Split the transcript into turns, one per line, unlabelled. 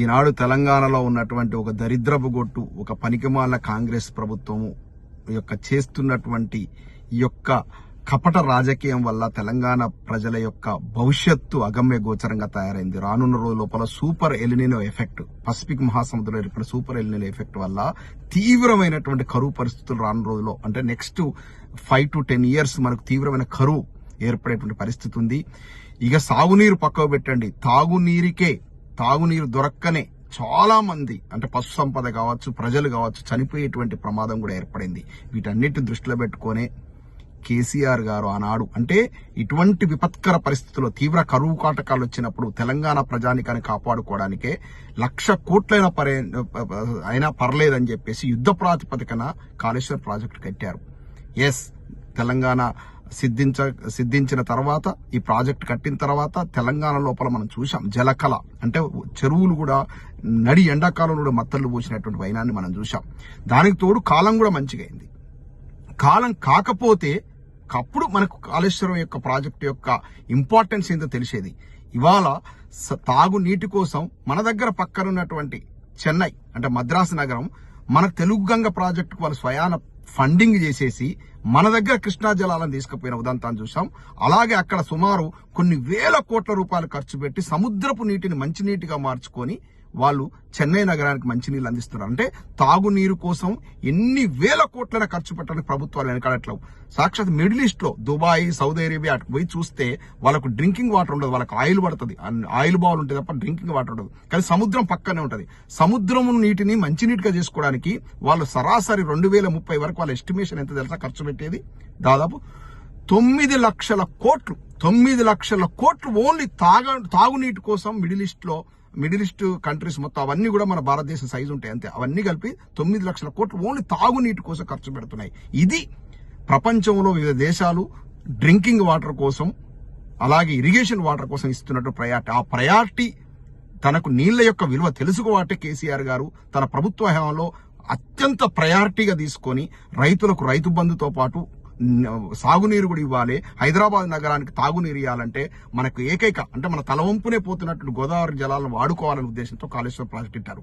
ఈనాడు తెలంగాణలో ఉన్నటువంటి ఒక దరిద్రపు గొట్టు, ఒక పనికిమాల కాంగ్రెస్ ప్రభుత్వము యొక్క చేస్తున్నటువంటి ఈ యొక్క కపట రాజకీయం వల్ల తెలంగాణ ప్రజల యొక్క భవిష్యత్తు అగమ్య గోచరంగా తయారైంది. రానున్న రోజుల లోపల సూపర్ ఎలినినో ఎఫెక్ట్, పసిఫిక్ మహాసముద్రంలో ఏర్పడిన సూపర్ ఎలినినో ఎఫెక్ట్ వల్ల తీవ్రమైనటువంటి కరువు పరిస్థితులు రానున్న రోజుల్లో, అంటే నెక్స్ట్ 5 to 10 years మనకు తీవ్రమైన కరువు ఏర్పడేటువంటి పరిస్థితి ఉంది. ఇక సాగునీరు పక్కకు పెట్టండి, తాగునీరు దొరక్కనే చాలా మంది, అంటే పశు సంపద కావచ్చు, ప్రజలు కావచ్చు, చనిపోయేటువంటి ప్రమాదం కూడా ఏర్పడింది. వీటన్నిటిని దృష్టిలో పెట్టుకునే కేసీఆర్ గారు ఆనాడు, అంటే ఇటువంటి విపత్కర పరిస్థితుల్లో తీవ్ర కరువు కాటకాలు వచ్చినప్పుడు తెలంగాణ ప్రజానికాన్ని కాపాడుకోవడానికే 1,00,000 కోట్లైనా అయినా పర్లేదని చెప్పేసి యుద్ధ ప్రాతిపదికన కాళేశ్వరం ప్రాజెక్టు కట్టారు. ఎస్, తెలంగాణ సిద్ధించిన తర్వాత, ఈ ప్రాజెక్ట్ కట్టిన తర్వాత తెలంగాణ లోపల మనం చూసాం జలకళ, అంటే చెరువులు కూడా నడి ఎండాకాలంలో కూడా మత్తళ్ళు పోసినటువంటి వైనాన్ని మనం చూసాం. దానికి తోడు కాలం కూడా మంచిగా అయింది. కాలం కాకపోతే అప్పుడు మనకు కాళేశ్వరం యొక్క ప్రాజెక్టు యొక్క ఇంపార్టెన్స్ ఏంటో తెలిసేది. ఇవాళ తాగునీటి కోసం మన దగ్గర పక్కన ఉన్నటువంటి చెన్నై, అంటే మద్రాసు నగరం, మన తెలుగు గంగ ప్రాజెక్టుకు వాళ్ళు స్వయాన ఫండింగ్ చేసేసి మన దగ్గర కృష్ణా జలాలను తీసుకుపోయిన ఉదంతాన్ని చూసాం. అలాగే అక్కడ సుమారు కొన్ని వేల కోట్ల రూపాయలు ఖర్చు పెట్టి సముద్రపు నీటిని మంచినీటిగా మార్చుకొని వాళ్ళు చెన్నై నగరానికి మంచినీళ్ళు అందిస్తున్నారు. అంటే తాగునీరు కోసం ఎన్ని వేల కోట్లైనా ఖర్చు పెట్టడానికి ప్రభుత్వాలు వెనకాడట్లేవు. సాక్షాత్ మిడిల్ ఈస్ట్ లో దుబాయ్, సౌదీ అరేబియా అటు పోయి చూస్తే వాళ్ళకు డ్రింకింగ్ వాటర్ ఉండదు, వాళ్ళకి ఆయిల్ పడుతుంది, ఆయిల్ బావులు ఉంటుంది తప్ప డ్రింకింగ్ వాటర్ ఉండదు. కానీ సముద్రం పక్కనే ఉంటది. సముద్రం నీటిని మంచినీటిగా చేసుకోవడానికి వాళ్ళు సరాసరి 2030 వరకు వాళ్ళ ఎస్టిమేషన్ ఎంత తెలుసా ఖర్చు పెట్టేది? దాదాపు 9 లక్షల కోట్లు. 9 లక్షల కోట్లు ఓన్లీ తాగునీటి కోసం మిడిల్ ఈస్ట్ కంట్రీస్ మొత్తం, అవన్నీ కూడా మన భారతదేశం సైజు ఉంటాయి అంతే, అవన్నీ కలిపి 9 లక్షల కోట్లు ఓన్లీ తాగునీటి కోసం ఖర్చు పెడుతున్నాయి. ఇది ప్రపంచంలో వివిధ దేశాలు డ్రింకింగ్ వాటర్ కోసం, అలాగే ఇరిగేషన్ వాటర్ కోసం ఇస్తున్నట్టు ప్రయారిటీ. ఆ ప్రయారిటీ, తనకు నీళ్ల యొక్క విలువ తెలుసుకోవాటే కేసీఆర్ గారు తన ప్రభుత్వ హయాంలో అత్యంత ప్రయారిటీగా తీసుకొని రైతులకు రైతు బంధుతో పాటు సాగునీరు కూడా ఇవ్వాలి, హైదరాబాద్ నగరానికి తాగునీరు ఇవ్వాలంటే మనకు ఏకైక, అంటే మన తలవంపునే పోతున్నట్టు గోదావరి జలాలను వాడుకోవాలనే ఉద్దేశంతో కాళేశ్వరం ప్రాజెక్టు ఇట్టారు.